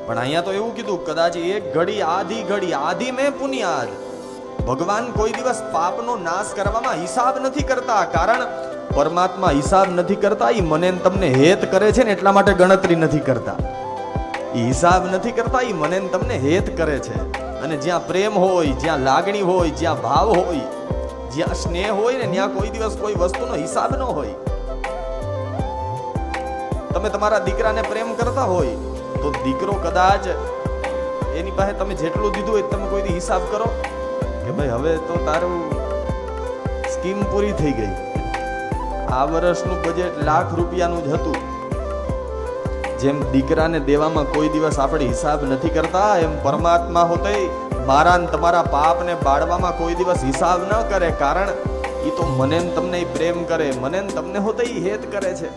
પણ અહીંયા તો એવું કીધું, કદાચ એક ઘડી આધી મેં પુનિયાદ. ભગવાન કોઈ દિવસ પાપનો નાશ કરવામાં હિસાબ નથી કરતા, કારણ પરમાત્મા હિસાબ નથી કરતા. એ મને તમને હેત કરે છે ને એટલા માટે ગણતરી નથી કરતા. એ હિસાબ નથી કરતા, એ મને તમને હેત કરે છે. અને જ્યાં પ્રેમ હોય, જ્યાં લાગણી હોય, જ્યાં ભાવ હોય, જ્યાં સ્નેહ હોય ને ત્યાં કોઈ દિવસ કોઈ વસ્તુનો હિસાબ ન હોય. તમે તમારા દીકરાને પ્રેમ કરતા હોય તો દીકરો કદાચ એની પાસે તમે જેટલું દીધું હોય તમે કોઈ હિસાબ કરો કે ભાઈ હવે તો તારું સ્કીમ પૂરી થઈ ગઈ. આ વર્ષનું બજેટ ₹1,00,000 જ હતું. જેમ દીકરાને દેવામાં કોઈ દિવસ આપણે હિસાબ નથી કરતા, એમ પરમાત્મા હોતે મારા ને તમારા પાપને બાળવામાં કોઈ દિવસ હિસાબ ન કરે, કારણ એ તો મને તમને પ્રેમ કરે, મને તમને હોતે હેત કરે છે.